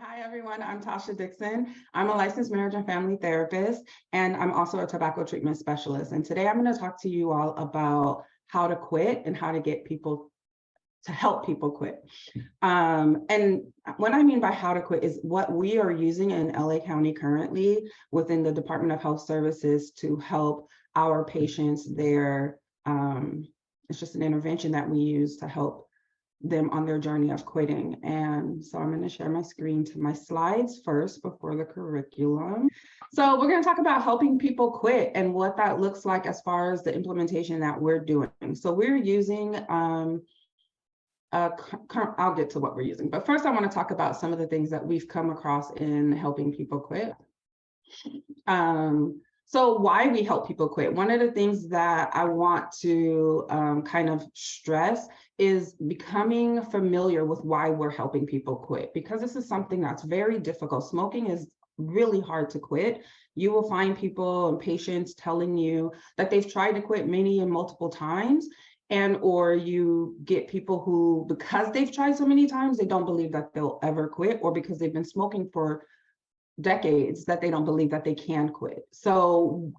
Hi, everyone. I'm Tasha Dixon. I'm a licensed marriage and family therapist, and I'm also a tobacco treatment specialist. And today I'm going to talk to you all about how to quit and how to get people to help people quit. And what I mean by how to quit is what we are using in LA County currently within the Department of Health Services to help our patients there. It's just an intervention that we use to help them on their journey of quitting. And so I'm going to share my screen to my slides first before the curriculum. So we're going to talk about helping people quit and what that looks like as far as the implementation that we're doing. So we're using, I'll get to what we're using, but first I want to talk about some of the things that we've come across in helping people quit. So why we help people quit. One of the things that I want to kind of stress is becoming familiar with why we're helping people quit, because this is something that's very difficult. Smoking is really hard to quit. You will find people and patients telling you that they've tried to quit many and multiple times, and or you get people who, because they've tried so many times, they don't believe that they'll ever quit, or because they've been smoking for decades that they don't believe that they can quit. So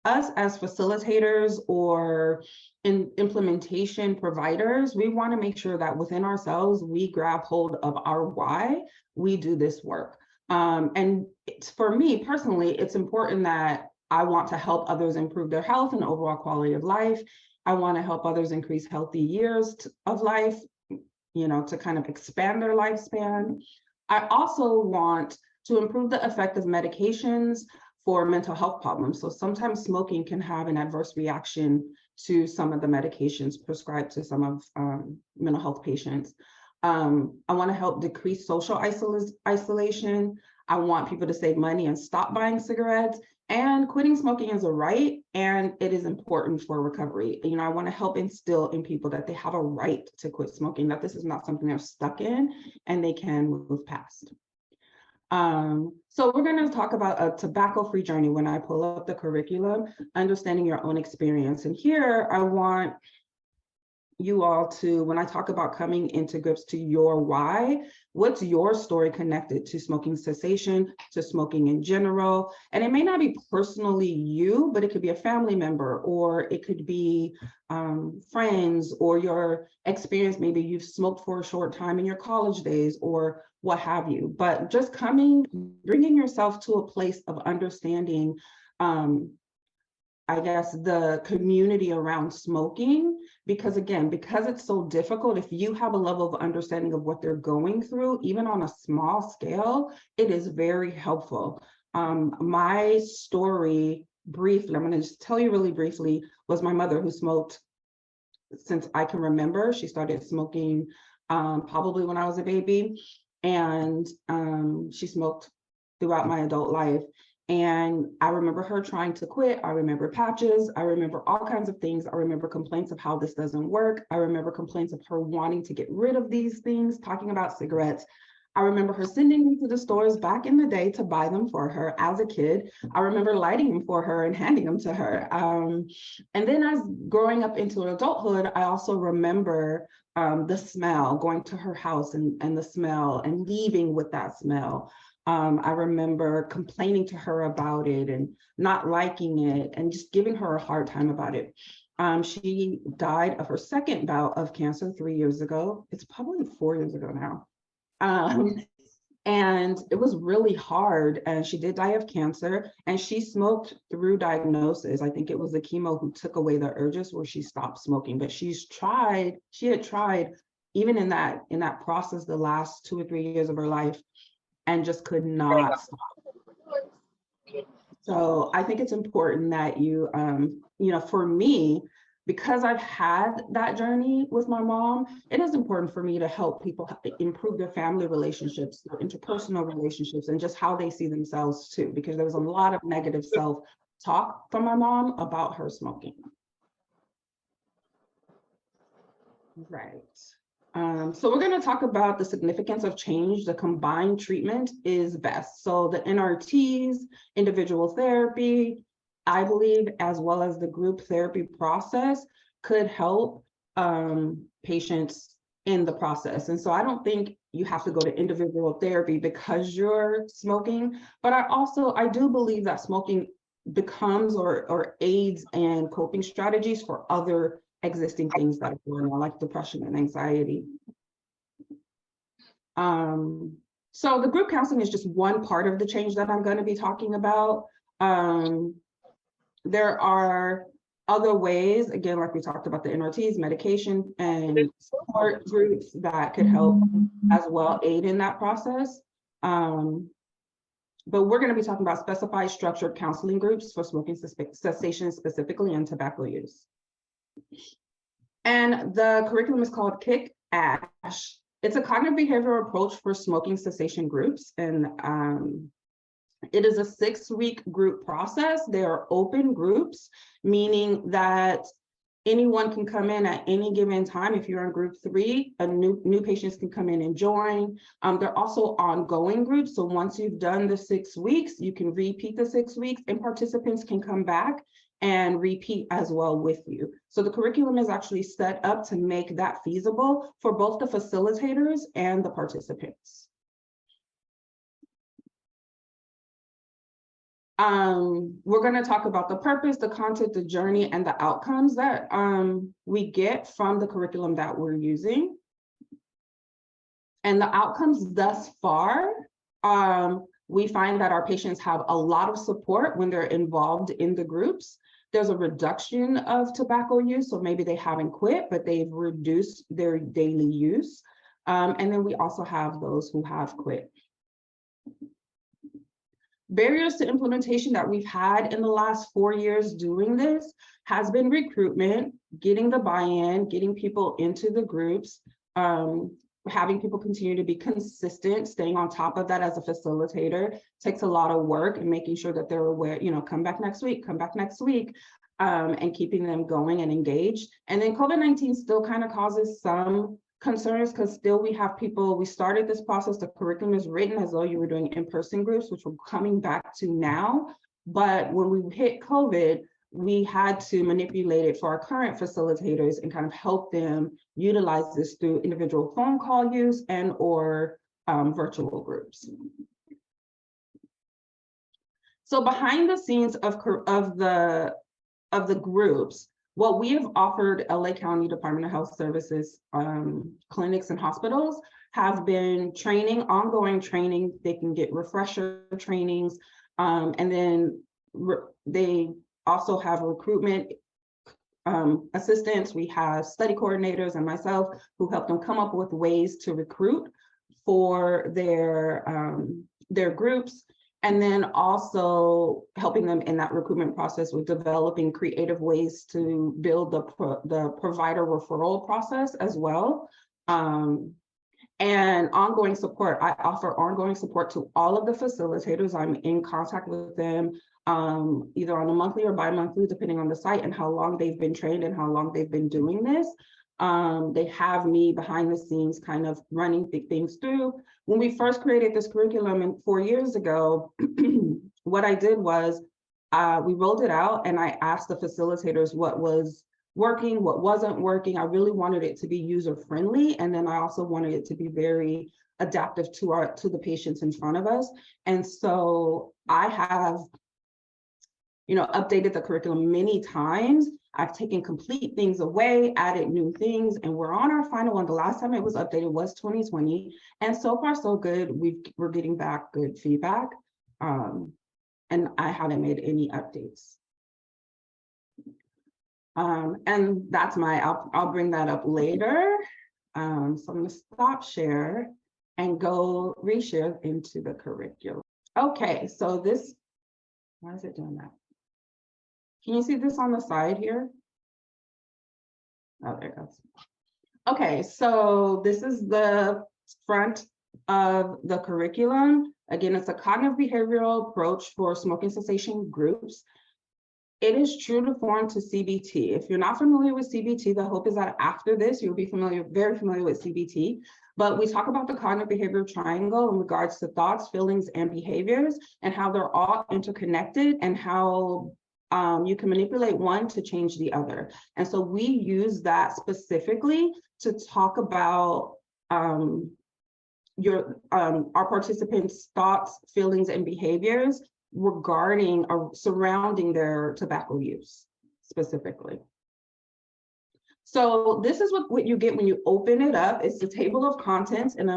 us as facilitators or in implementation providers, we want to make sure that within ourselves, we grab hold of our why we do this work. And for me personally, it's important that I want to help others improve their health and overall quality of life. I want to help others increase healthy years of life, to kind of expand their lifespan. I also want to improve the effect of medications for mental health problems. So sometimes smoking can have an adverse reaction to some of the medications prescribed to some of mental health patients. I want to help decrease social isolation. I want people to save money and stop buying cigarettes. And quitting smoking is a right, and it is important for recovery. I want to help instill in people that they have a right to quit smoking, that this is not something they're stuck in and they can move past. So we're going to talk about a tobacco-free journey when I pull up the curriculum, understanding your own experience. And here I want you all to, when I talk about coming into grips to your why, what's your story connected to smoking cessation, to smoking in general? And it may not be personally you, but it could be a family member, or it could be friends, or your experience. Maybe you've smoked for a short time in your college days, or what have you. But just bringing yourself to a place of understanding, I guess, the community around smoking, because it's so difficult, if you have a level of understanding of what they're going through, even on a small scale, it is very helpful. My story, briefly, I'm going to just tell you really briefly, was my mother, who smoked since I can remember. She started smoking probably when I was a baby, and she smoked throughout my adult life. And I remember her trying to quit. I remember patches. I remember all kinds of things. I remember complaints of how this doesn't work. I remember complaints of her wanting to get rid of these things, talking about cigarettes. I remember her sending me to the stores back in the day to buy them for her as a kid. I remember lighting them for her and handing them to her. And then as growing up into adulthood, I also remember the smell, going to her house and the smell, and leaving with that smell. I remember complaining to her about it and not liking it and just giving her a hard time about it. She died of her second bout of cancer 3 years ago. It's probably 4 years ago now. And it was really hard. And she did die of cancer, and she smoked through diagnosis. I think it was the chemo who took away the urges where she stopped smoking. But she had tried even in that process the last 2 or 3 years of her life, and just could not stop. So I think it's important that you, for me, because I've had that journey with my mom, it is important for me to help people improve their family relationships, their interpersonal relationships, and just how they see themselves too, because there was a lot of negative self-talk from my mom about her smoking. Right. So we're going to talk about the significance of change. The combined treatment is best. So the NRTs, individual therapy, I believe, as well as the group therapy process, could help patients in the process. And so I don't think you have to go to individual therapy because you're smoking. But I do believe that smoking becomes or aids in coping strategies for other existing things that are going on, like depression and anxiety. So the group counseling is just one part of the change that I'm going to be talking about. There are other ways, again, like we talked about the NRTs, medication, and support groups that could help as well aid in that process. But we're going to be talking about specified structured counseling groups for smoking cessation specifically and tobacco use. And the curriculum is called Kick-ASH. It's a cognitive behavioral approach for smoking cessation groups. And it is a 6-week group process. They are open groups, meaning that anyone can come in at any given time. If you're in group 3, new patients can come in and join. They're also ongoing groups. So once you've done the 6 weeks, you can repeat the 6 weeks and participants can come back and repeat as well with you. So the curriculum is actually set up to make that feasible for both the facilitators and the participants. We're going to talk about the purpose, the content, the journey, and the outcomes that we get from the curriculum that we're using. And the outcomes thus far, we find that our patients have a lot of support when they're involved in the groups. There's a reduction of tobacco use, so maybe they haven't quit, but they've reduced their daily use. And then we also have those who have quit. Barriers to implementation that we've had in the last 4 years doing this has been recruitment, getting the buy-in, getting people into the groups, having people continue to be consistent, staying on top of that as a facilitator takes a lot of work, and making sure that they're aware, come back next week, and keeping them going and engaged. And then COVID-19 still kind of causes some concerns because still we have people, we started this process, the curriculum is written as though you were doing in-person groups, which we're coming back to now. But when we hit COVID, we had to manipulate it for our current facilitators and kind of help them utilize this through individual phone call use and or virtual groups. So behind the scenes of the groups, what we have offered LA County Department of Health Services clinics and hospitals have been training, ongoing training. They can get refresher trainings, and then they also have recruitment assistants. We have study coordinators and myself who help them come up with ways to recruit for their groups. And then also helping them in that recruitment process with developing creative ways to build the provider referral process as well. And ongoing support. I offer ongoing support to all of the facilitators. I'm in contact with them either on a monthly or bi-monthly, depending on the site and how long they've been trained and how long they've been doing this. They have me behind the scenes kind of running things through. When we first created this curriculum 4 years ago, what I did was we rolled it out and I asked the facilitators what was working, what wasn't working. I really wanted it to be user-friendly. And then I also wanted it to be very adaptive to the patients in front of us. And so I have, updated the curriculum many times. I've taken complete things away, added new things, and we're on our final one. The last time it was updated was 2020. And so far, so good. We're getting back good feedback. And I haven't made any updates. And that's I'll bring that up later. So I'm gonna stop share and go reshare into the curriculum. Okay, so why is it doing that? Can you see this on the side here? Oh, there it goes. Okay, so this is the front of the curriculum. Again, it's a cognitive behavioral approach for smoking cessation groups. It is true to form to CBT. If you're not familiar with CBT, the hope is that after this, you'll be very familiar with CBT. But we talk about the cognitive behavioral triangle in regards to thoughts, feelings, and behaviors, and how they're all interconnected and how you can manipulate one to change the other. And so we use that specifically to talk about our participants' thoughts, feelings, and behaviors regarding or surrounding their tobacco use specifically. So this is what you get when you open it up. It's the table of contents, and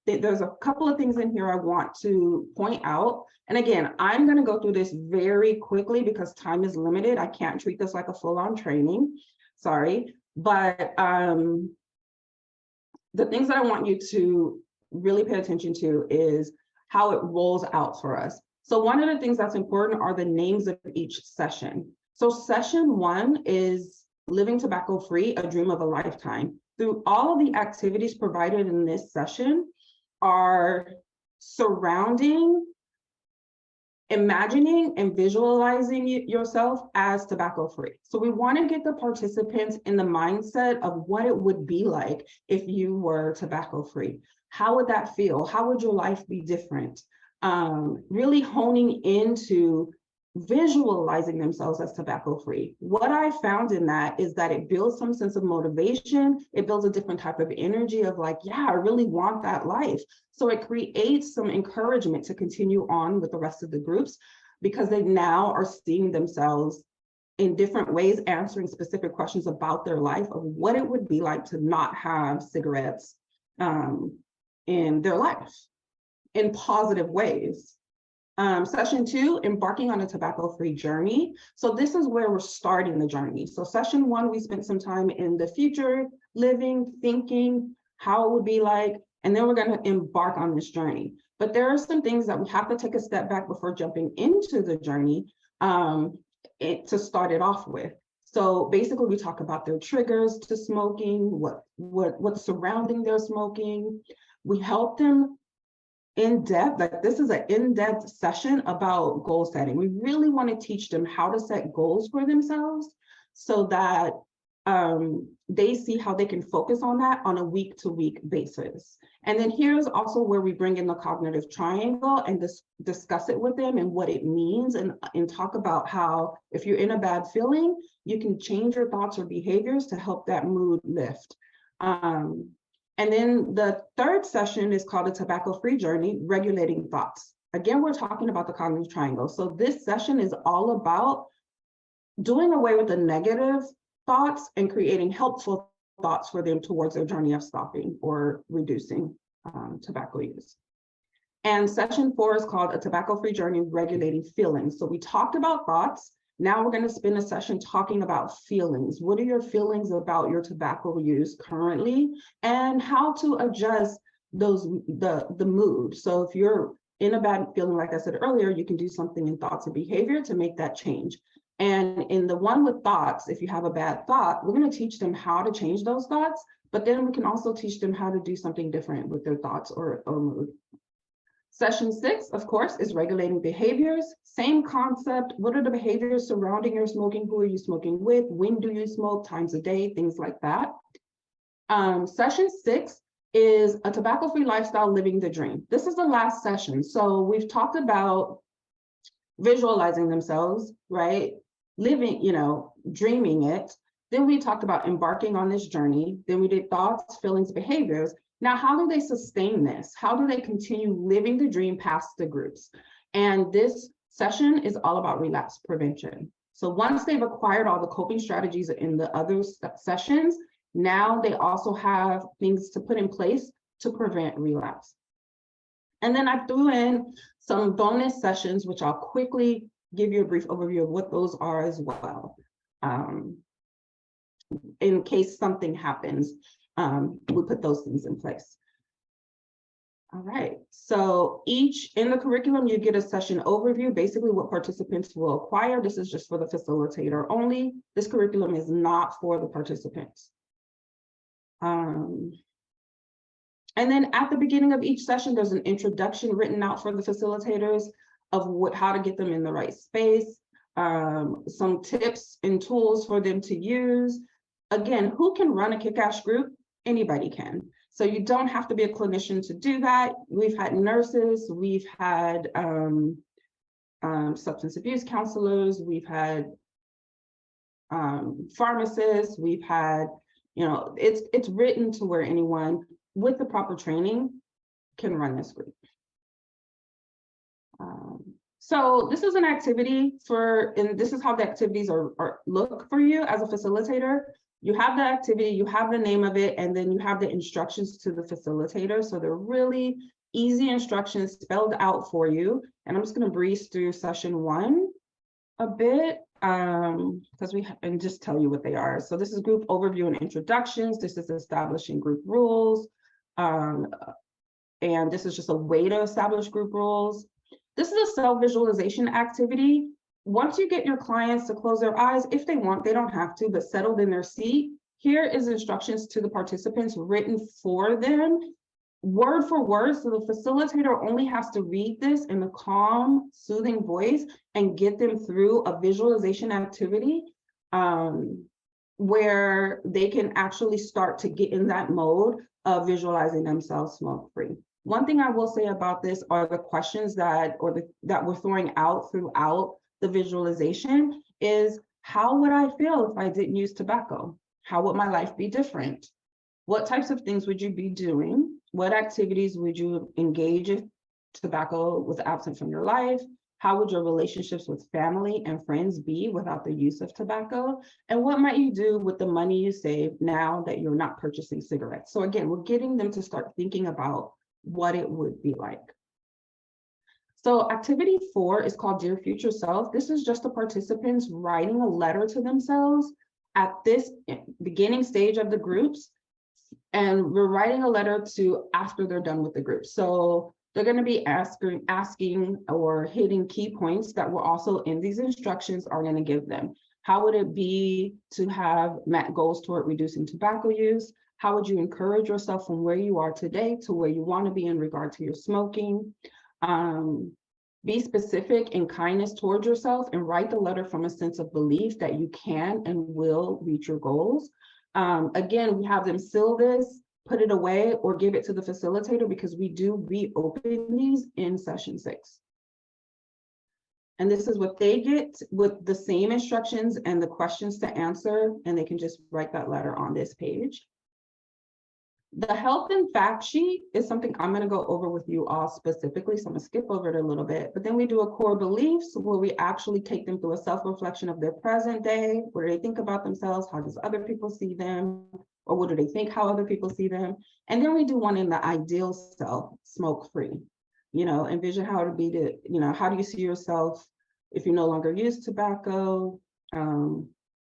there's a couple of things in here I want to point out. And again, I'm going to go through this very quickly because time is limited. I can't treat this like a full-on training, sorry. But the things that I want you to really pay attention to is how it rolls out for us. So one of the things that's important are the names of each session. So session 1 is Living Tobacco Free, A Dream of a Lifetime. Through all of the activities provided in this session are surrounding, imagining, and visualizing yourself as tobacco free. So we want to get the participants in the mindset of what it would be like if you were tobacco free. How would that feel? How would your life be different? Really honing into visualizing themselves as tobacco free. What I found in that is that it builds some sense of motivation. It builds a different type of energy of like, yeah, I really want that life. So it creates some encouragement to continue on with the rest of the groups because they now are seeing themselves in different ways, answering specific questions about their life of what it would be like to not have cigarettes in their life in positive ways. Session 2, embarking on a tobacco-free journey. So this is where we're starting the journey. So session 1, we spent some time in the future, living, thinking, how it would be like, and then we're going to embark on this journey. But there are some things that we have to take a step back before jumping into the journey to start it off with. So basically, we talk about their triggers to smoking, what's surrounding their smoking. We help them in depth, like this is an in-depth session about goal setting. We really want to teach them how to set goals for themselves so that they see how they can focus on that on a week-to-week basis. And then here's also where we bring in the cognitive triangle and discuss it with them and what it means and talk about how if you're in a bad feeling, you can change your thoughts or behaviors to help that mood lift. And then the third session is called a tobacco-free journey, regulating thoughts. Again, we're talking about the cognitive triangle. So this session is all about doing away with the negative thoughts and creating helpful thoughts for them towards their journey of stopping or reducing tobacco use. And session 4 is called a tobacco-free journey, regulating feelings. So we talked about thoughts. Now we're going to spend a session talking about feelings. What are your feelings about your tobacco use currently and how to adjust the mood. So if you're in a bad feeling, like I said earlier, you can do something in thoughts and behavior to make that change. And in the one with thoughts, if you have a bad thought, we're going to teach them how to change those thoughts, but then we can also teach them how to do something different with their thoughts or mood. Session 6, of course, is regulating behaviors. Same concept. What are the behaviors surrounding your smoking? Who are you smoking with? When do you smoke? Times a day, things like that. Session 6 is a tobacco-free lifestyle, living the dream. This is the last session. So we've talked about visualizing themselves, right? Living, dreaming it. Then we talked about embarking on this journey. Then we did thoughts, feelings, behaviors. Now, how do they sustain this? How do they continue living the dream past the groups? And this session is all about relapse prevention. So once they've acquired all the coping strategies in the other sessions, now they also have things to put in place to prevent relapse. And then I threw in some bonus sessions, which I'll quickly give you a brief overview of what those are as well. In case something happens, we put those things in place. All right, so in the curriculum, you get a session overview, basically what participants will acquire. This is just for the facilitator only. This curriculum is not for the participants. And then at the beginning of each session, there's an introduction written out for the facilitators of how to get them in the right space, some tips and tools for them to use. Again, who can run a kick-ass group? Anybody can. So you don't have to be a clinician to do that. We've had nurses, we've had substance abuse counselors, we've had pharmacists, we've had, it's written to where anyone with the proper training can run this group. So this is an activity and this is how the activities look for you as a facilitator. You have the activity, you have the name of it, and then you have the instructions to the facilitator. So they're really easy instructions spelled out for you. And I'm just going to breeze through session 1 a bit and just tell you what they are. So this is group overview and introductions. This is establishing group rules. And this is just a way to establish group rules. This is a self-visualization activity. Once you get your clients to close their eyes, if they want, they don't have to, but settled in their seat, here is instructions to the participants written for them, word for word. So the facilitator only has to read this in a calm, soothing voice and get them through a visualization activity where they can actually start to get in that mode of visualizing themselves smoke-free. One thing I will say about this are the questions that we're throwing out throughout the visualization is, how would I feel if I didn't use tobacco? How would my life be different? What types of things would you be doing? What activities would you engage if tobacco was absent from your life? How would your relationships with family and friends be without the use of tobacco? And what might you do with the money you save now that you're not purchasing cigarettes? So again, we're getting them to start thinking about what it would be like. So activity 4 is called Dear Future Self. This is just the participants writing a letter to themselves at this beginning stage of the groups. And we're writing a letter to after they're done with the group. So they're going to be asking or hitting key points that were also in these instructions are going to give them. How would it be to have met goals toward reducing tobacco use? How would you encourage yourself from where you are today to where you want to be in regard to your smoking? Be specific in kindness towards yourself and write the letter from a sense of belief that you can and will reach your goals. Again, we have them seal this, put it away, or give it to the facilitator because we do reopen these in session 6. And this is what they get with the same instructions and the questions to answer, and they can just write that letter on this page. The health and fact sheet is something I'm going to go over with you all specifically, so I'm going to skip over it a little bit. But then we do a core beliefs where we actually take them through a self-reflection of their present day. What do they think about themselves? How does other people see them? Or what do they think how other people see them? And then we do one in the ideal self, smoke-free. You know, envision how it would be to, you know, how do you see yourself if you no longer use tobacco?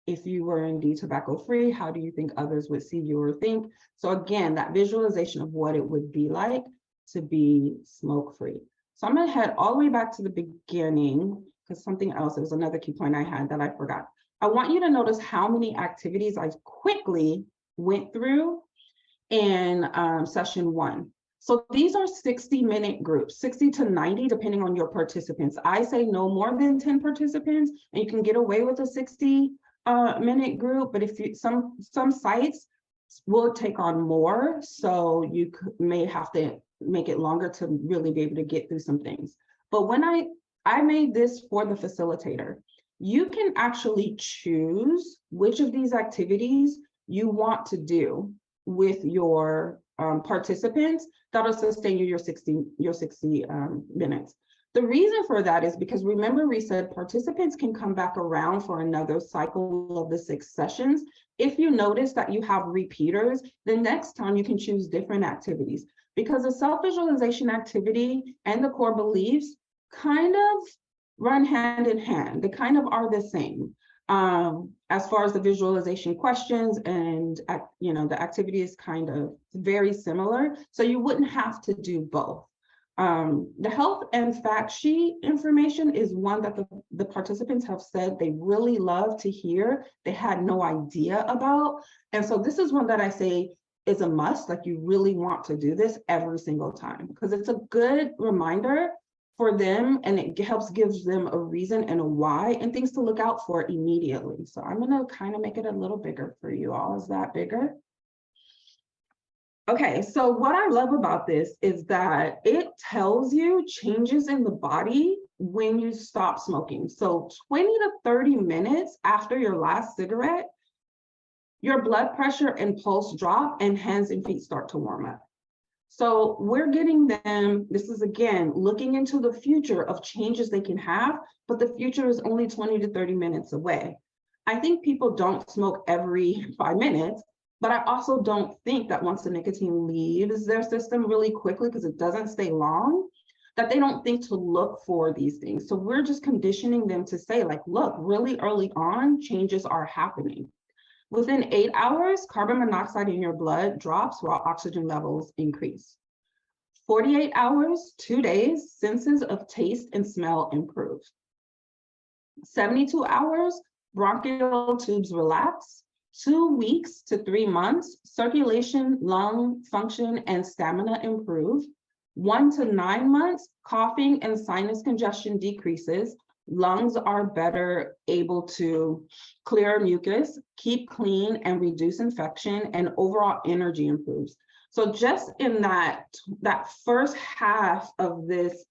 If you were indeed tobacco-free, how do you think others would see you or think? So again, that visualization of what it would be like to be smoke-free. So I'm going to head all the way back to the beginning because something else, there was another key point I had that I forgot. I want you to notice how many activities I quickly went through in session 1. So these are 60-minute groups, 60 to 90, depending on your participants. I say no more than 10 participants, and you can get away with a 60-minute group, but if you some sites will take on more, so you may have to make it longer to really be able to get through some things. But when I made this for the facilitator, you can actually choose which of these activities you want to do with your participants that'll sustain you your 60 minutes. The reason for that is because remember we said participants can come back around for another cycle of the 6 sessions. If you notice that you have repeaters, the next time you can choose different activities because the self-visualization activity and the core beliefs kind of run hand in hand. They kind of are the same as far as the visualization questions and the activity is kind of very similar. So you wouldn't have to do both. The health and fact sheet information is one that the participants have said they really love to hear, they had no idea about. And so this is one that I say is a must, like you really want to do this every single time because it's a good reminder for them and it gives them a reason and a why and things to look out for immediately. So I'm going to kind of make it a little bigger for you all. Is that bigger? Okay, so what I love about this is that it tells you changes in the body when you stop smoking. So 20 to 30 minutes after your last cigarette, your blood pressure and pulse drop and hands and feet start to warm up. So we're getting them, this is again, looking into the future of changes they can have, but the future is only 20 to 30 minutes away. I think people don't smoke every 5 minutes, but I also don't think that once the nicotine leaves their system really quickly, because it doesn't stay long, that they don't think to look for these things. So we're just conditioning them to say, like, look, really early on, changes are happening. Within 8 hours, carbon monoxide in your blood drops while oxygen levels increase. 48 hours, 2 days, senses of taste and smell improve. 72 hours, bronchial tubes relax. 2 weeks to 3 months, circulation, lung function, and stamina improve. 1 to 9 months, coughing and sinus congestion decreases. Lungs are better able to clear mucus, keep clean, and reduce infection, and overall energy improves. So just in that first half of this,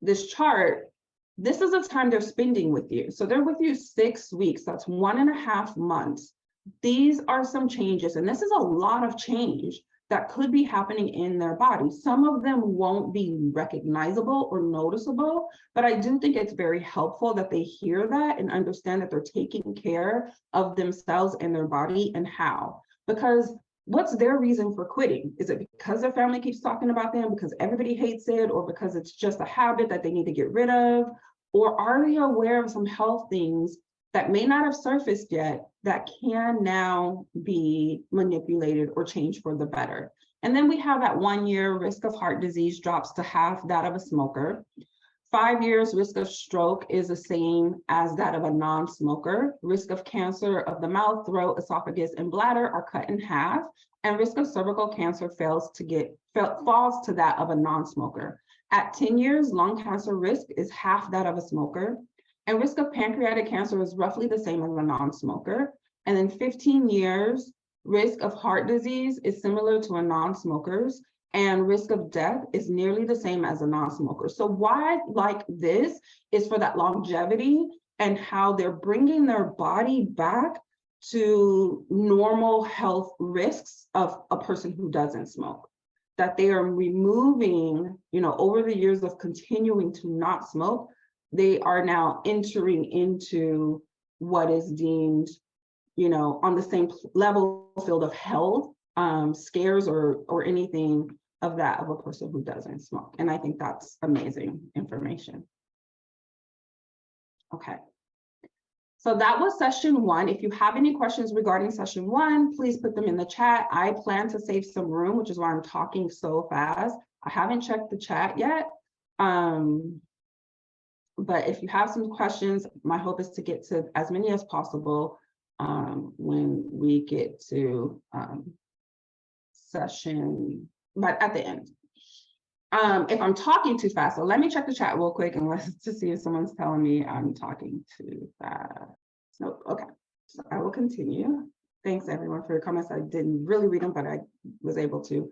this chart, this is the time they're spending with you. So they're with you 6 weeks, that's 1.5 months. These are some changes, and this is a lot of change that could be happening in their body. Some of them won't be recognizable or noticeable, but I do think it's very helpful that they hear that and understand that they're taking care of themselves and their body, and how. Because what's their reason for quitting? Is it because their family keeps talking about them, because everybody hates it, or because it's just a habit that they need to get rid of? Or are they aware of some health things that may not have surfaced yet that can now be manipulated or changed for the better? And then we have that 1 year risk of heart disease drops to half that of a smoker. 5 years risk of stroke is the same as that of a non-smoker. Risk of cancer of the mouth, throat, esophagus, and bladder are cut in half. And risk of cervical cancer falls to that of a non-smoker. At 10 years, lung cancer risk is half that of a smoker. And risk of pancreatic cancer is roughly the same as a non-smoker. And then 15 years, risk of heart disease is similar to a non-smoker's, and risk of death is nearly the same as a non-smoker. So why I like this is for that longevity and how they're bringing their body back to normal health risks of a person who doesn't smoke. That they are removing, over the years of continuing to not smoke, they are now entering into what is deemed, on the same level field of health, scares or anything of that of a person who doesn't smoke. And I think that's amazing information. Okay. So that was session 1. If you have any questions regarding session 1, please put them in the chat. I plan to save some room, which is why I'm talking so fast. I haven't checked the chat yet. But if you have some questions, my hope is to get to as many as possible when we get to session, but at the end. If I'm talking too fast, so let me check the chat real quick and to see if someone's telling me I'm talking too fast. Nope. Okay, so I will continue. Thanks everyone for your comments. I didn't really read them, but I was able to.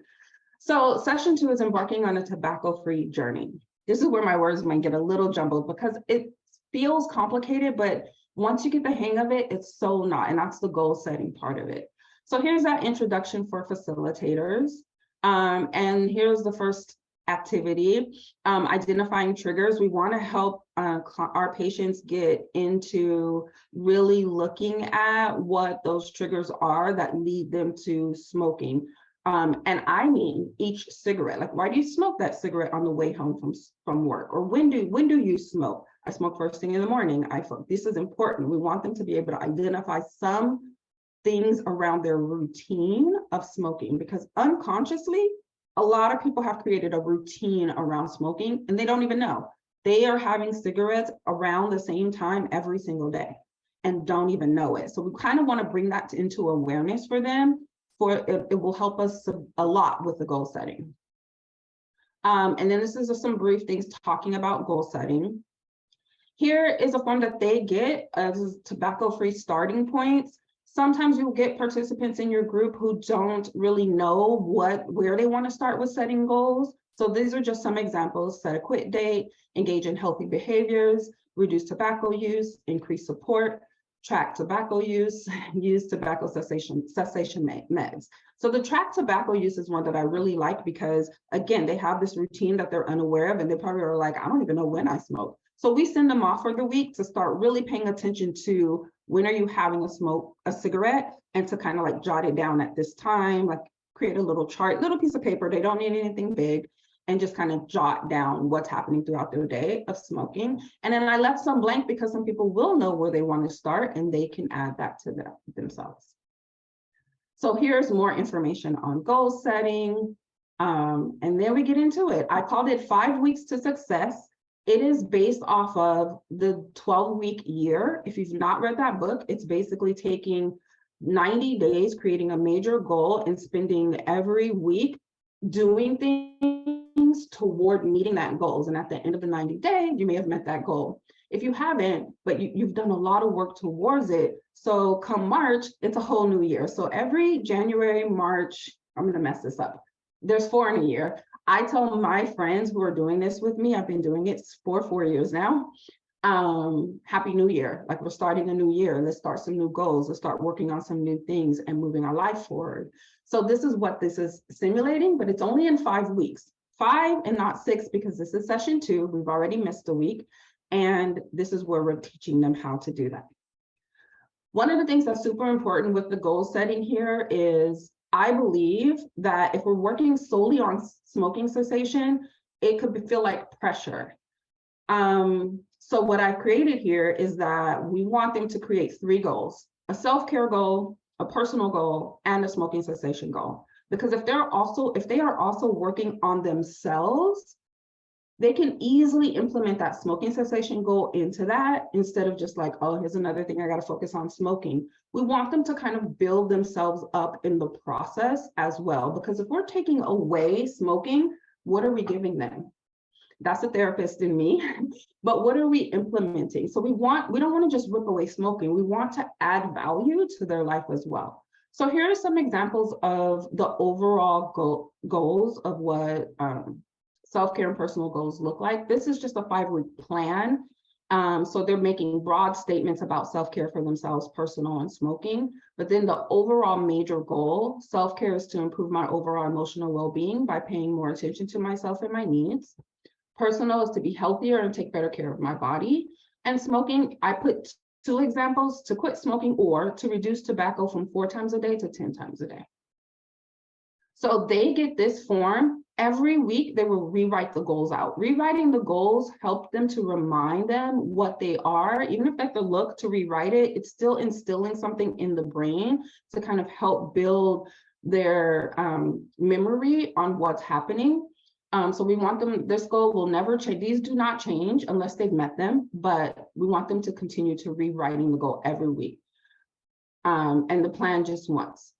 So session 2 is embarking on a tobacco-free journey. This is where my words might get a little jumbled because it feels complicated, but once you get the hang of it, it's so not, and that's the goal setting part of it. So here's that introduction for facilitators. And here's the first activity, identifying triggers. We want to help our patients get into really looking at what those triggers are that lead them to smoking. And I mean each cigarette. Like, why do you smoke that cigarette on the way home from work? Or when do you smoke? I smoke first thing in the morning. This is important. We want them to be able to identify some things around their routine of smoking, because unconsciously, a lot of people have created a routine around smoking and they don't even know. They are having cigarettes around the same time every single day and don't even know it. So we kind of want to bring that into awareness for them. It will help us a lot with the goal setting. And then this is some brief things talking about goal setting. Here is a form that they get as tobacco-free starting points. Sometimes you'll get participants in your group who don't really know where they want to start with setting goals. So these are just some examples: set a quit date, engage in healthy behaviors, reduce tobacco use, increase support. track tobacco use, use tobacco cessation meds. So the track tobacco use is one that I really like because, again, they have this routine that they're unaware of, and they probably are like, I don't even know when I smoke. So we send them off for the week to start really paying attention to when are you having a cigarette, and to kind of like jot it down at this time, like create a little chart, little piece of paper. They don't need anything big, and just kind of jot down what's happening throughout their day of smoking. And then I left some blank because some people will know where they want to start, and they can add that to themselves. So here's more information on goal setting. And then we get into it. I called it 5 weeks to success. It is based off of the 12-week year. If you've not read that book, it's basically taking 90 days, creating a major goal, and spending every week doing things toward meeting that goals. And at the end of the 90 days, you may have met that goal. If you haven't, but you've done a lot of work towards it, so come March, it's a whole new year. So every January, March, I'm going to mess this up. There's 4 in a year. I tell my friends who are doing this with me, I've been doing it for 4 years now, Happy New Year. Like, we're starting a new year. Let's start some new goals. Let's start working on some new things and moving our life forward. So this is what this is simulating, but it's only in 5 weeks. 5 and not 6, because this is session 2. We've already missed a week. And this is where we're teaching them how to do that. One of the things that's super important with the goal setting here is, I believe that if we're working solely on smoking cessation, it could feel like pressure. So what I've created here is that we want them to create 3 goals: a self-care goal, a personal goal, and a smoking cessation goal. Because if they are also working on themselves, they can easily implement that smoking cessation goal into that, instead of just like, oh, here's another thing I got to focus on smoking. We want them to kind of build themselves up in the process as well, because if we're taking away smoking, what are we giving them? That's a therapist in me, but what are we implementing? So we don't want to just rip away smoking. We want to add value to their life as well. So here are some examples of the overall goals of what self-care and personal goals look like. This is just a 5-week plan. So they're making broad statements about self-care for themselves, personal, and smoking. But then the overall major goal, self-care, is to improve my overall emotional well-being by paying more attention to myself and my needs. Personal is to be healthier and take better care of my body. And smoking, I put 2 examples: to quit smoking or to reduce tobacco from 4 times a day to 10 times a day. So they get this form. Every week, they will rewrite the goals out. Rewriting the goals help them to remind them what they are. Even if they have to look to rewrite it, it's still instilling something in the brain to kind of help build their memory on what's happening. So we want them, this goal will never change. These do not change unless they've met them, but we want them to continue to rewriting the goal every week. And the plan just once.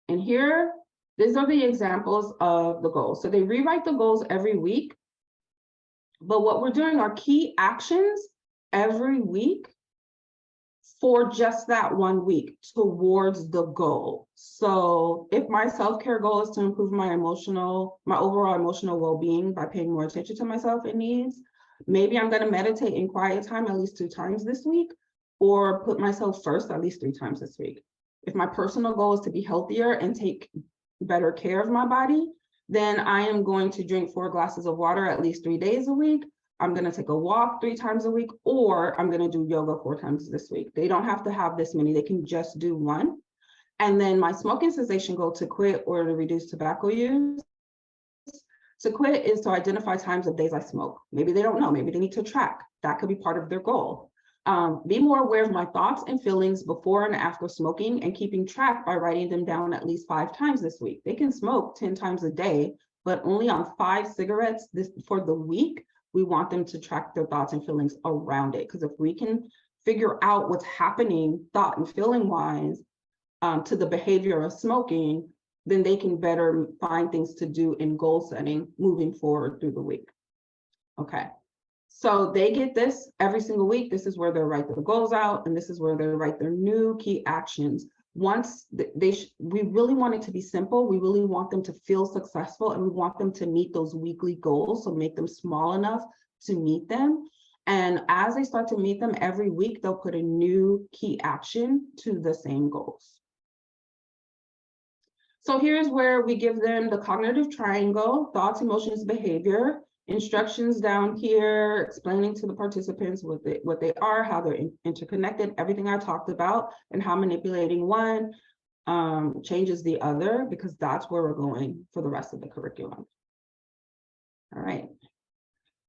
And here, these are the examples of the goals. So they rewrite the goals every week, but what we're doing are key actions every week for just that 1 week towards the goal. So if my self-care goal is to improve my overall emotional well-being by paying more attention to myself and needs, maybe I'm going to meditate in quiet time at least 2 times this week, or put myself first at least 3 times this week. If my personal goal is to be healthier and take better care of my body, then I am going to drink 4 glasses of water at least 3 days a week. I'm going to take a walk 3 times a week, or I'm going to do yoga 4 times this week. They don't have to have this many. They can just do 1. And then my smoking cessation goal, to quit or to reduce tobacco use. To quit is to identify times of days I smoke. Maybe they don't know. Maybe they need to track. That could be part of their goal. Be more aware of my thoughts and feelings before and after smoking, and keeping track by writing them down at least 5 times this week. They can smoke 10 times a day, but only on 5 cigarettes for the week. We want them to track their thoughts and feelings around it. Because if we can figure out what's happening thought and feeling wise to the behavior of smoking, then they can better find things to do in goal setting moving forward through the week. Okay. So they get this every single week. This is where they write their goals out, and this is where they write their new key actions. Once we really want it to be simple. We really want them to feel successful, and we want them to meet those weekly goals. So make them small enough to meet them. And as they start to meet them every week, they'll put a new key action to the same goals. So here's where we give them the cognitive triangle: thoughts, emotions, behavior. Instructions down here explaining to the participants what they are, how they're interconnected, everything I talked about, and how manipulating one changes the other, because that's where we're going for the rest of the curriculum. All right.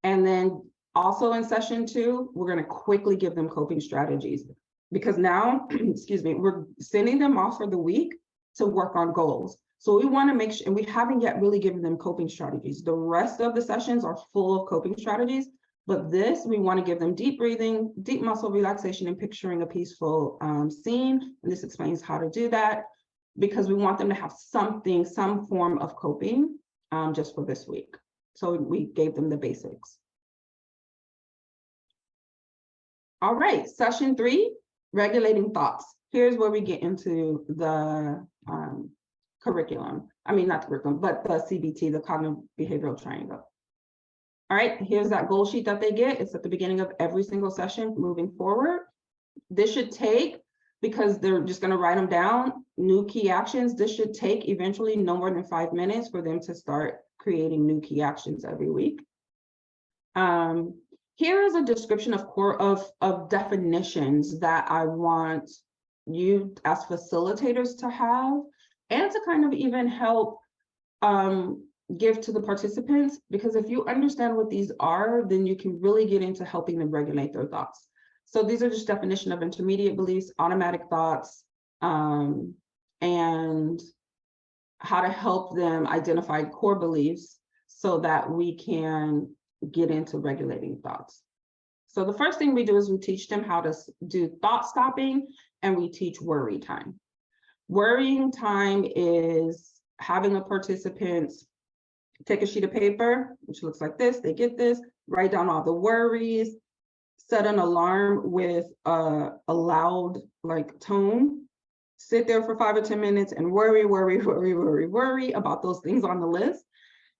And then also in session 2, we're going to quickly give them coping strategies, because now, excuse me, we're sending them off for the week to work on goals. So we want to make sure, and we haven't yet really given them coping strategies. The rest of the sessions are full of coping strategies, but this, we want to give them deep breathing, deep muscle relaxation, and picturing a peaceful scene. And this explains how to do that, because we want them to have something, some form of coping just for this week. So we gave them the basics. All right, session 3, regulating thoughts. Here's where we get into the curriculum. I mean, not the curriculum, but the CBT, the cognitive behavioral triangle. All right, here's that goal sheet that they get. It's at the beginning of every single session moving forward. This should take, because they're just going to write them down, new key actions. This should take eventually no more than 5 minutes for them to start creating new key actions every week. Here is a description of definitions that I want you as facilitators to have, and to kind of even help give to the participants, because if you understand what these are, then you can really get into helping them regulate their thoughts. So these are just definition of intermediate beliefs, automatic thoughts, and how to help them identify core beliefs so that we can get into regulating thoughts. So the first thing we do is we teach them how to do thought stopping, and we teach worry time. Worrying time is having the participants take a sheet of paper, which looks like this. They get this, write down all the worries, set an alarm with a loud tone, sit there for 5 or 10 minutes and worry about those things on the list.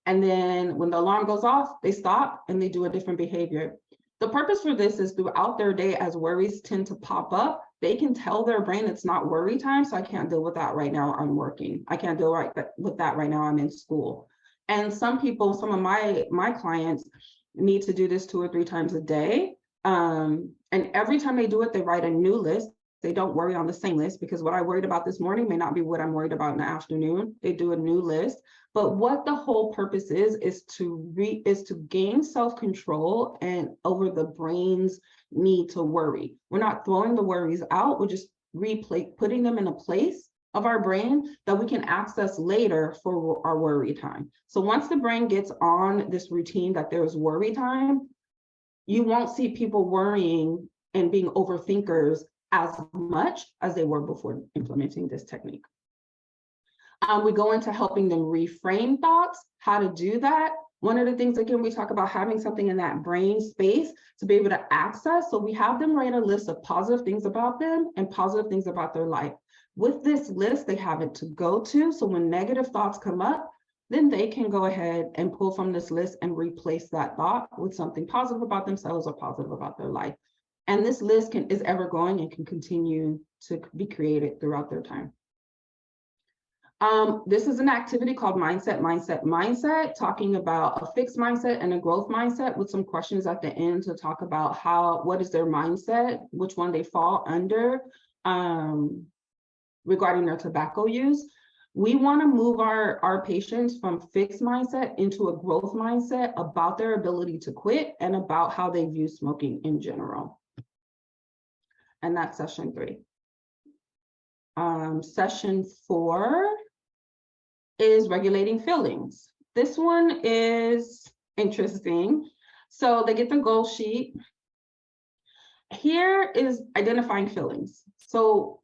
And then when the alarm goes off, they stop and they do a different behavior. The purpose for this is throughout their day, as worries tend to pop up, they can tell their brain it's not worry time, so I can't deal with that right now, I'm working. I can't deal with that right now, I'm in school. And some people, some of my clients need to do this 2 or 3 times a day. And every time they do it, they write a new list. They don't worry on the same list, because what I worried about this morning may not be what I'm worried about in the afternoon. They do a new list. But what the whole purpose is to gain self-control and over the brain's need to worry. We're not throwing the worries out. We're just putting them in a place of our brain that we can access later for our worry time. So once the brain gets on this routine that there's worry time, you won't see people worrying and being overthinkers as much as they were before implementing this technique. We go into helping them reframe thoughts, how to do that. One of the things, again, we talk about having something in that brain space to be able to access. So we have them write a list of positive things about them and positive things about their life. With this list, they have it to go to. So when negative thoughts come up, then they can go ahead and pull from this list and replace that thought with something positive about themselves or positive about their life. And this list is ever growing and can continue to be created throughout their time. This is an activity called Mindset, talking about a fixed mindset and a growth mindset, with some questions at the end to talk about what is their mindset, which one they fall under regarding their tobacco use. We want to move our patients from fixed mindset into a growth mindset about their ability to quit and about how they view smoking in general. And that's session 3. Session 4 is regulating feelings. This one is interesting. So they get the goal sheet. Here is identifying feelings. So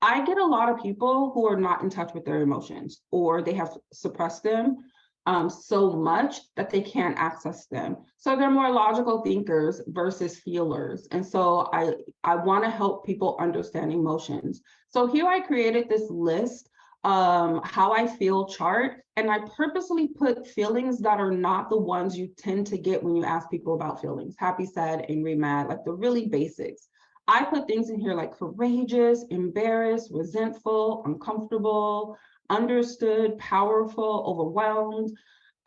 I get a lot of people who are not in touch with their emotions, or they have suppressed them so much that they can't access them. So they're more logical thinkers versus feelers. And so I want to help people understand emotions. So here I created this list how I feel chart, and I purposely put feelings that are not the ones you tend to get when you ask people about feelings: happy, sad, angry, mad, like the really basics. I put things in here like courageous, embarrassed, resentful, uncomfortable, understood, powerful, overwhelmed,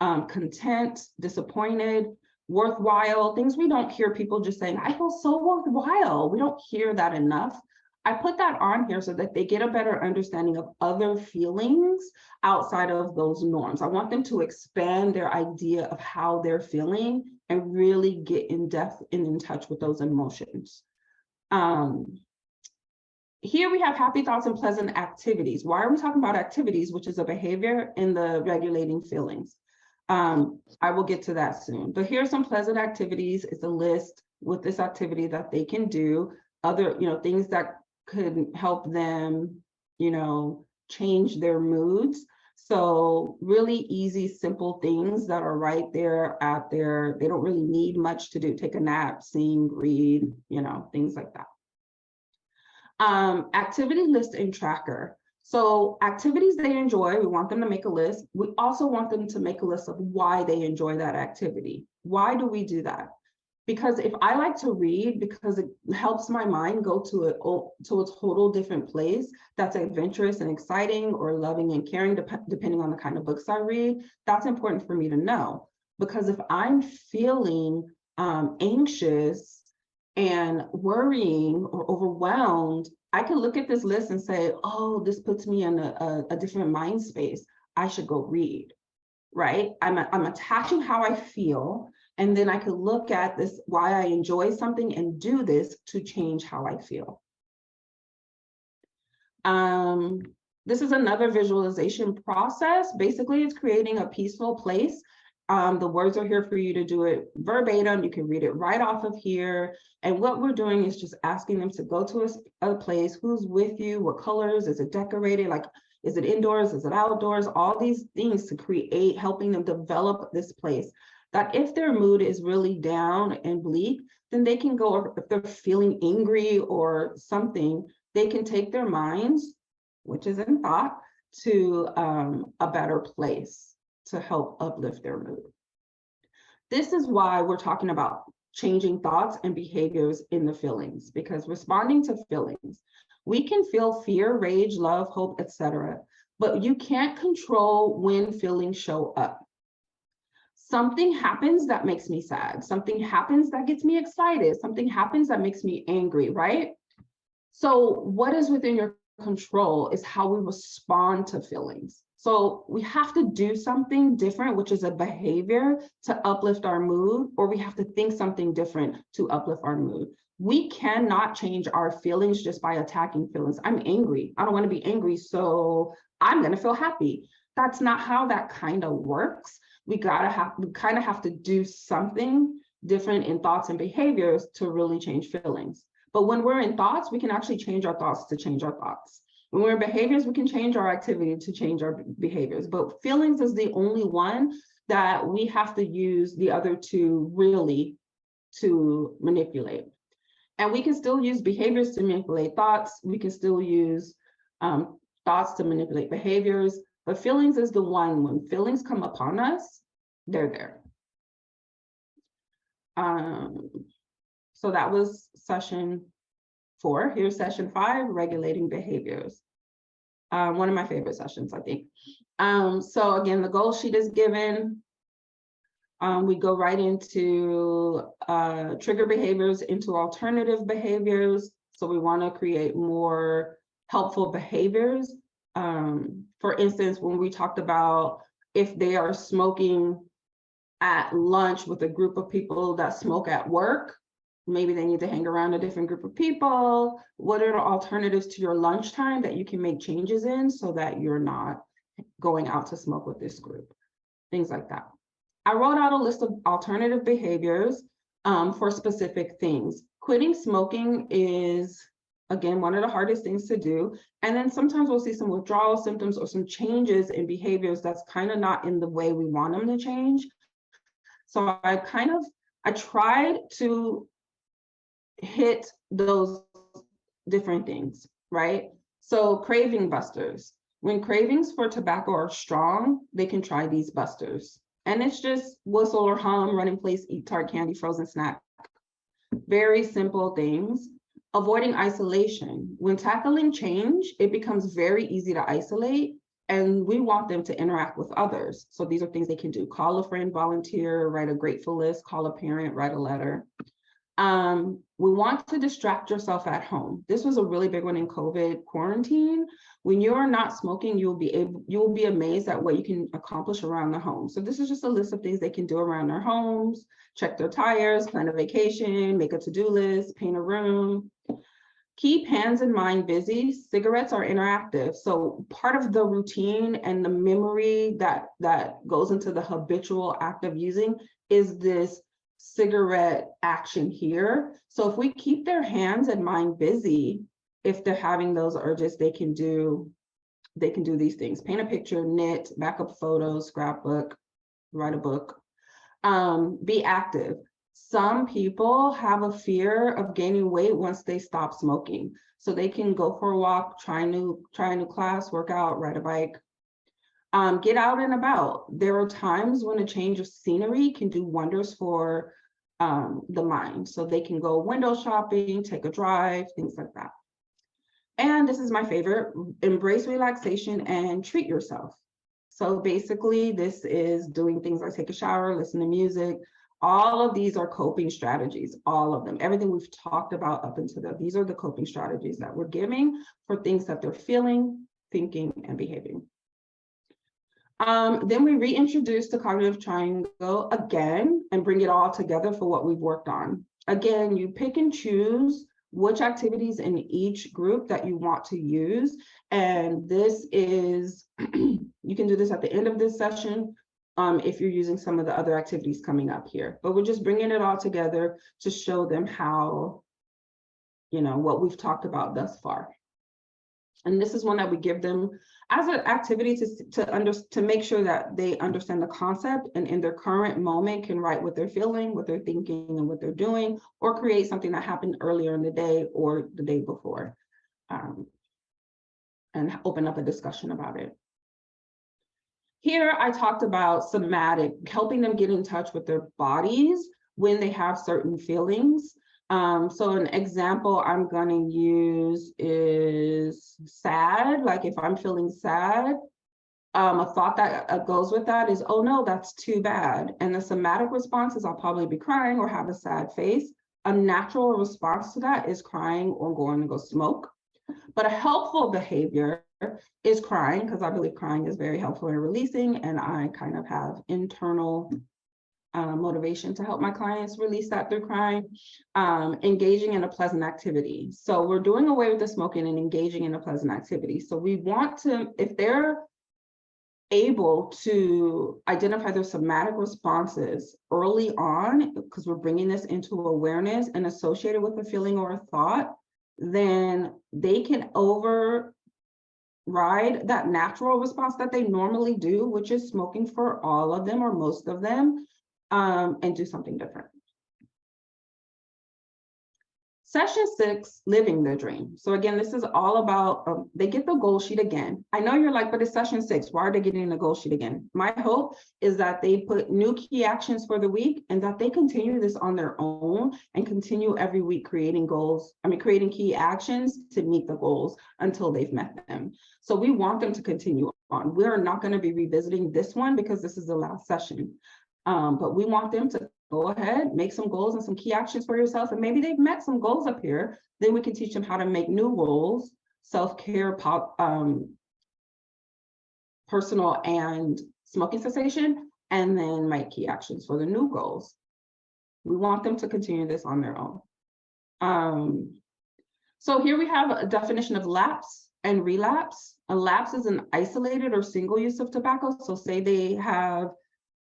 content, disappointed, worthwhile, things we don't hear people just saying, I feel so worthwhile. We don't hear that enough. I put that on here so that they get a better understanding of other feelings outside of those norms. I want them to expand their idea of how they're feeling and really get in depth and in touch with those emotions. Here we have happy thoughts and pleasant activities. Why are we talking about activities, which is a behavior in the regulating feelings? I will get to that soon, but here's some pleasant activities. It's a list with this activity that they can do, other, things that could help them, change their moods. So really easy, simple things that are right there at their, they don't really need much to do. Take a nap, sing, read, things like that. Activity list and tracker. So activities they enjoy, we want them to make a list. We also want them to make a list of why they enjoy that activity. Why do we do that? Because if I like to read, because it helps my mind go to a total different place that's adventurous and exciting, or loving and caring, depending on the kind of books I read, that's important for me to know. Because if I'm feeling anxious and worrying or overwhelmed, I can look at this list and say, oh, this puts me in a different mind space. I should go read, right? I'm attaching how I feel, and then I could look at this, why I enjoy something, and do this to change how I feel. This is another visualization process. Basically, it's creating a peaceful place. The words are here for you to do it verbatim. You can read it right off of here. And what we're doing is just asking them to go to a place. Who's with you? What colors? Is it decorated? Like, is it indoors? Is it outdoors? All these things to create, helping them develop this place. That if their mood is really down and bleak, then they can go, if they're feeling angry or something, they can take their minds, which is in thought, to a better place to help uplift their mood. This is why we're talking about changing thoughts and behaviors in the feelings, because responding to feelings, we can feel fear, rage, love, hope, etc., but you can't control when feelings show up. Something happens that makes me sad. Something happens that gets me excited. Something happens that makes me angry, right? So what is within your control is how we respond to feelings. So we have to do something different, which is a behavior, to uplift our mood, or we have to think something different to uplift our mood. We cannot change our feelings just by attacking feelings. I'm angry. I don't want to be angry, so I'm going to feel happy. That's not how that kind of works. We kind of have to do something different in thoughts and behaviors to really change feelings. But when we're in thoughts, we can actually change our thoughts to change our thoughts. When we're in behaviors, we can change our activity to change our behaviors. But feelings is the only one that we have to use the other two really to manipulate. And we can still use behaviors to manipulate thoughts. We can still use thoughts to manipulate behaviors. But feelings is the one, when feelings come upon us, they're there. So that was session 4. Here's session 5, regulating behaviors. One of my favorite sessions, I think. So again, the goal sheet is given. We go right into trigger behaviors into alternative behaviors. So we want to create more helpful behaviors. For instance, when we talked about if they are smoking at lunch with a group of people that smoke at work, maybe they need to hang around a different group of people. What are the alternatives to your lunchtime that you can make changes in so that you're not going out to smoke with this group? Things like that. I wrote out a list of alternative behaviors for specific things. Quitting smoking is, again, one of the hardest things to do. And then sometimes we'll see some withdrawal symptoms or some changes in behaviors that's kind of not in the way we want them to change. So I tried to hit those different things, right? So craving busters. When cravings for tobacco are strong, they can try these busters. And it's just whistle or hum, run in place, eat tart candy, frozen snack. Very simple things. Avoiding isolation. When tackling change, it becomes very easy to isolate, and we want them to interact with others. So these are things they can do. Call a friend, volunteer, write a grateful list, call a parent, write a letter. We want to distract yourself at home. This was a really big one in COVID quarantine. When you're not smoking, you will be amazed at what you can accomplish around the home. So this is just a list of things they can do around their homes: check their tires, plan a vacation, make a to-do list, paint a room. Keep hands and mind busy. Cigarettes are interactive. So part of the routine and the memory that goes into the habitual act of using is this cigarette action here. So if we keep their hands and mind busy, if they're having those urges, they can do these things: paint a picture, knit, backup photos, scrapbook, write a book. Be active. Some people have a fear of gaining weight once they stop smoking. So they can go for a walk, try a new class, work out, ride a bike. Get out and about. There are times when a change of scenery can do wonders for the mind. So they can go window shopping, take a drive, things like that. And this is my favorite: embrace relaxation and treat yourself. So basically, this is doing things like take a shower, listen to music. All of these are coping strategies, all of them. Everything we've talked about up until now, these are the coping strategies that we're giving for things that they're feeling, thinking, and behaving. Then we reintroduce the cognitive triangle again and bring it all together for what we've worked on. Again, you pick and choose which activities in each group that you want to use. And this is, you can do this at the end of this session if you're using some of the other activities coming up here. But we're just bringing it all together to show them how, what we've talked about thus far. And this is one that we give them as an activity to make sure that they understand the concept, and in their current moment can write what they're feeling, what they're thinking, and what they're doing, or create something that happened earlier in the day or the day before, and open up a discussion about it. Here I talked about somatic, helping them get in touch with their bodies when they have certain feelings. So an example I'm going to use is sad. Like if I'm feeling sad, a thought that goes with that is, oh no, that's too bad. And the somatic response is I'll probably be crying or have a sad face. A natural response to that is crying or going to go smoke. But a helpful behavior is crying, because I believe crying is very helpful in releasing, and I kind of have internal motivation to help my clients release that through crying. Engaging in a pleasant activity. So we're doing away with the smoking and engaging in a pleasant activity. So we want to, if they're able to identify their somatic responses early on, because we're bringing this into awareness and associated with a feeling or a thought, then they can override that natural response that they normally do, which is smoking for all of them or most of them, and do something different. Session 6, living the dream. So again, this is all about, they get the goal sheet again. I know you're like, but it's session 6. Why are they getting the goal sheet again? My hope is that they put new key actions for the week, and that they continue this on their own and continue every week creating key actions to meet the goals until they've met them. So we want them to continue on. We're not going to be revisiting this one because this is the last session. But we want them to go ahead, make some goals and some key actions for yourself. And maybe they've met some goals up here. Then we can teach them how to make new goals, self-care, personal and smoking cessation, and then make key actions for the new goals. We want them to continue this on their own. So here we have a definition of lapse and relapse. A lapse is an isolated or single use of tobacco. So say they have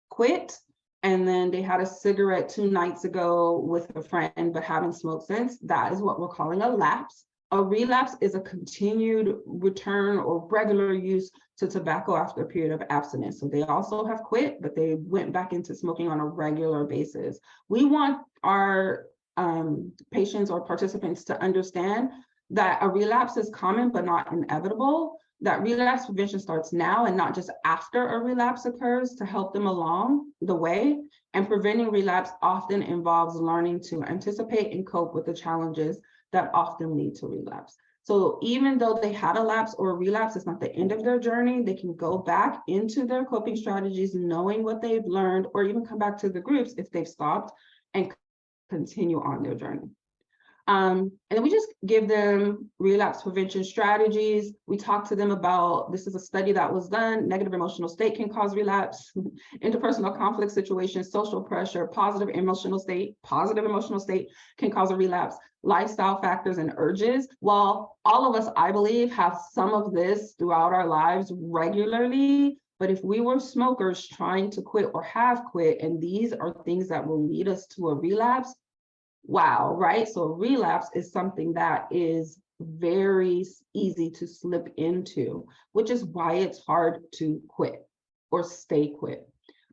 quit, and then they had a cigarette 2 nights ago with a friend, but haven't smoked since. That is what we're calling a lapse. A relapse is a continued return or regular use to tobacco after a period of abstinence. So they also have quit, but they went back into smoking on a regular basis. We want our patients or participants to understand that a relapse is common, but not inevitable. that relapse prevention starts now and not just after a relapse occurs to help them along the way. And preventing relapse often involves learning to anticipate and cope with the challenges that often lead to relapse. So even though they had a lapse or a relapse, it's not the end of their journey. They can go back into their coping strategies, knowing what they've learned, or even come back to the groups if they've stopped and continue on their journey. And then we just give them relapse prevention strategies. We talk to them about, this is a study that was done, negative emotional state can cause relapse, interpersonal conflict situations, social pressure, positive emotional state can cause a relapse, lifestyle factors and urges. While all of us, I believe, have some of this throughout our lives regularly, but if we were smokers trying to quit or have quit, and these are things that will lead us to a relapse, wow, right? So a relapse is something that is very easy to slip into, which is why it's hard to quit or stay quit.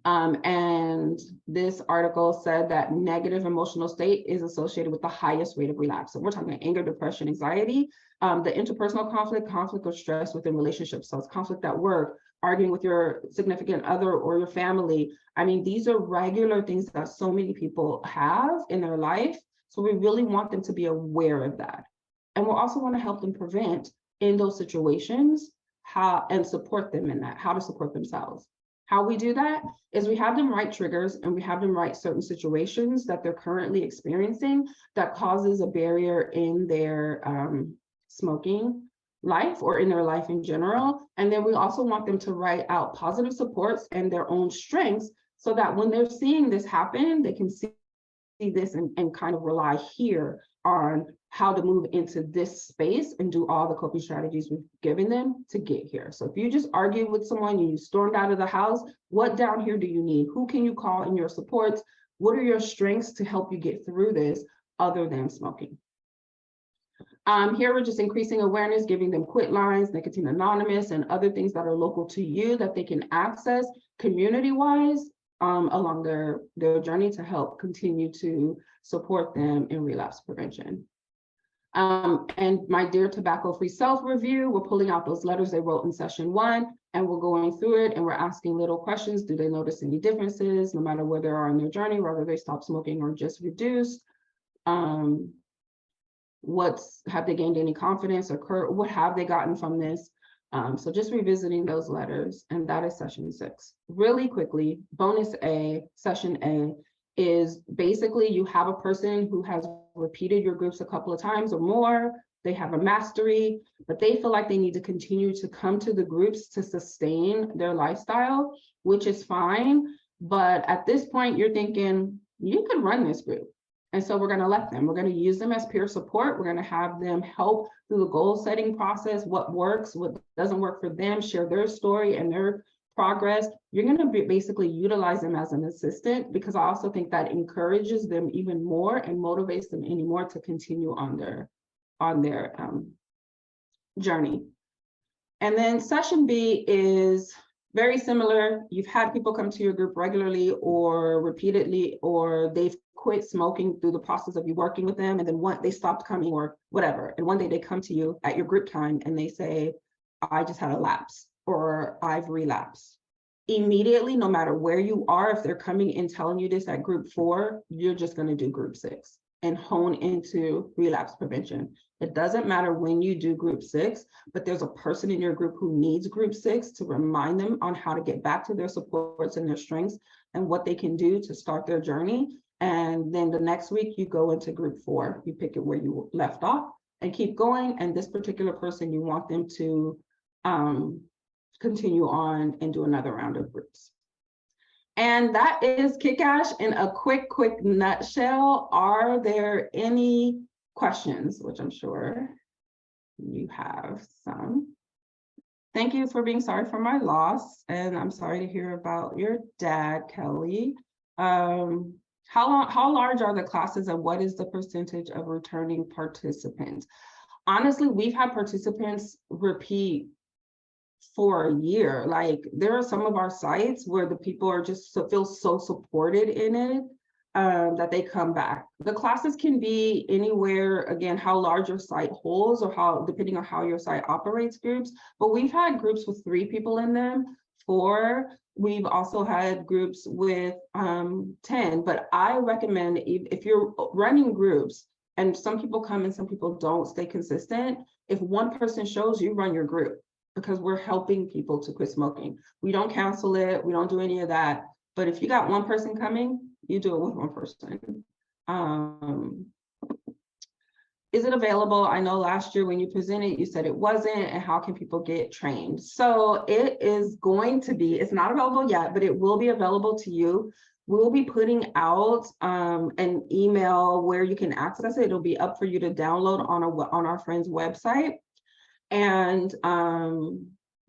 And this article said that negative emotional state is associated with the highest rate of relapse. So we're talking anger, depression, anxiety, the interpersonal conflict or stress within relationships. So it's conflict at work, arguing with your significant other or your family. I mean, these are regular things that so many people have in their life. So we really want them to be aware of that. And we'll also want to help them prevent in those situations and support them in that, how to support themselves. How we do that is we have them write triggers and we have them write certain situations that they're currently experiencing that causes a barrier in their smoking life or in their life in general. And then we also want them to write out positive supports and their own strengths so that when they're seeing this happen, they can see this and kind of rely here on how to move into this space and do all the coping strategies we've given them to get here. So if you just argue with someone, you stormed out of the house, what down here do you need? Who can you call in your supports? What are your strengths to help you get through this other than smoking? Here we're just increasing awareness, giving them quit lines, Nicotine Anonymous, and other things that are local to you that they can access community-wise along their journey to help continue to support them in relapse prevention. And my Dear Tobacco-Free Self review, we're pulling out those letters they wrote in session 1, and we're going through it and we're asking little questions. Do they notice any differences, no matter where they are in their journey, whether they stopped smoking or just reduced? Have they gained any confidence or what have they gotten from this? So just revisiting those letters, and that is session 6. Really quickly, bonus A, session A, is basically you have a person who has repeated your groups a couple of times or more, they have a mastery, but they feel like they need to continue to come to the groups to sustain their lifestyle, which is fine. But at this point, you're thinking, you can run this group. And so we're going to let them, we're going to use them as peer support. We're going to have them help through the goal setting process, what works, what doesn't work for them, share their story and their progress. You're going to basically utilize them as an assistant, because I also think that encourages them even more and motivates them anymore to continue on their journey. And then session B is very similar. You've had people come to your group regularly or repeatedly, or they've quit smoking through the process of you working with them, and then they stopped coming or whatever. And one day they come to you at your group time and they say, I just had a lapse or I've relapsed. Immediately, no matter where you are, if they're coming and telling you this at group 4, you're just going to do group 6 and hone into relapse prevention. It doesn't matter when you do group 6, but there's a person in your group who needs group 6 to remind them on how to get back to their supports and their strengths and what they can do to start their journey. And then the next week you go into group 4, you pick it where you left off and keep going. And this particular person, you want them to continue on and do another round of groups. And that is Kick-Ash in a quick nutshell. Are there any questions, which I'm sure you have some? Thank you for being sorry for my loss. And I'm sorry to hear about your dad, Kelly. How large are the classes and what is the percentage of returning participants? Honestly, we've had participants repeat for a year. Like, there are some of our sites where the people are just feel so supported in it. that they come back. The classes can be anywhere, again, how large your site holds or how, depending on how your site operates groups, but we've had groups with 3 people in them, 4. We've also had groups with 10, but I recommend if you're running groups and some people come and some people don't stay consistent, if one person shows, you run your group, because we're helping people to quit smoking. We don't cancel it, we don't do any of that. But if you got one person coming, you do it with one person. Is it available? I know last year when you presented, you said it wasn't, and how can people get trained? So it is going to be, it's not available yet, but it will be available to you. We'll be putting out an email where you can access it. It'll be up for you to download on our friend's website. And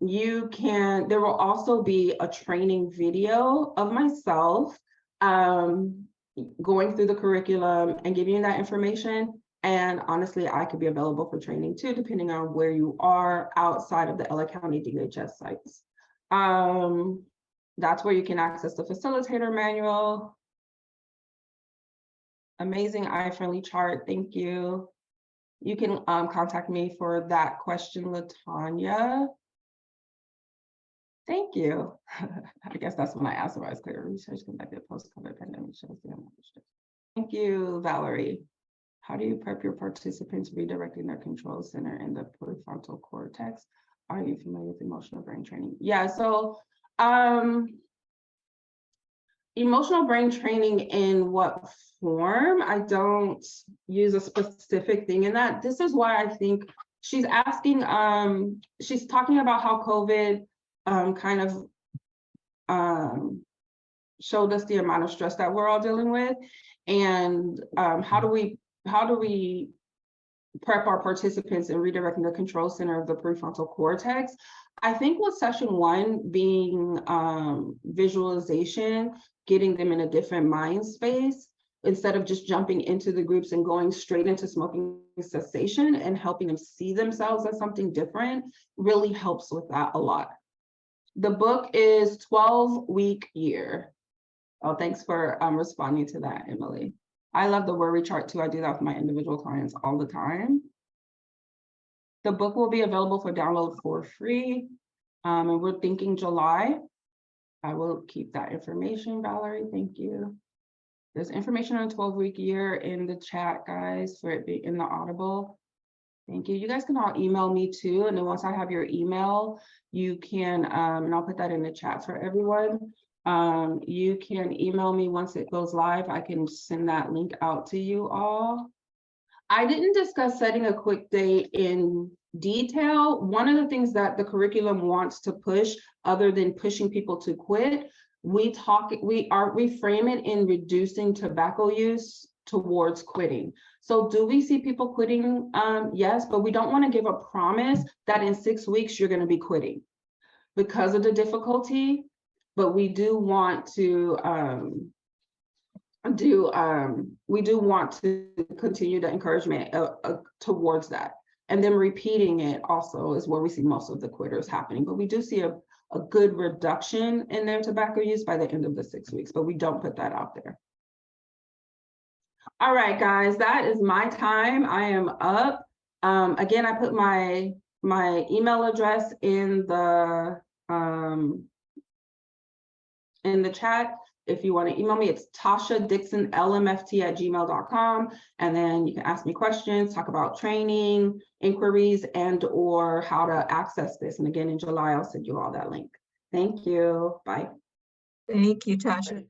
you can, there will also be a training video of myself going through the curriculum and giving you that information. And honestly, I could be available for training too, depending on where you are outside of the LA County DHS sites. That's where you can access the facilitator manual. Amazing eye-friendly chart, thank you. You can contact me for that question, LaTanya. Thank you. I guess that's when I asked about clear research conducted post-COVID pandemic shows the understood. Thank you, Valerie. How do you prep your participants redirecting their control center in the prefrontal cortex? Are you familiar with emotional brain training? Yeah, so emotional brain training in what form? I don't use a specific thing in that. This is why I think she's asking, she's talking about how COVID kind of showed us the amount of stress that we're all dealing with, and how do we prep our participants in redirecting the control center of the prefrontal cortex. I think with session 1 being visualization, getting them in a different mind space, instead of just jumping into the groups and going straight into smoking cessation, and helping them see themselves as something different, really helps with that a lot. The book is 12-week year. Oh, thanks for responding to that, Emily. I love the worry chart too. I do that with my individual clients all the time. The book will be available for download for free. And we're thinking July. I will keep that information, Valerie. Thank you. There's information on 12-week year in the chat, guys, for it be in the Audible. Thank you. You guys can all email me too. And then once I have your email, you can, and I'll put that in the chat for everyone. You can email me once it goes live. I can send that link out to you all. I didn't discuss setting a quick date in detail. One of the things that the curriculum wants to push, other than pushing people to quit, we frame it in reducing tobacco use towards quitting. So do we see people quitting? Yes, but we don't want to give a promise that in 6 weeks you're going to be quitting because of the difficulty. But we do want to continue the encouragement towards that. And then repeating it also is where we see most of the quitters happening. But we do see a good reduction in their tobacco use by the end of the 6 weeks, but we don't put that out there. All right, guys, that is my time. I am up. Again, I put my email address in the chat. If you want to email me, it's Tasha Dixon LMFT@gmail.com. And then you can ask me questions, talk about training, inquiries, and or how to access this. And again, in July, I'll send you all that link. Thank you. Bye. Thank you, Tasha.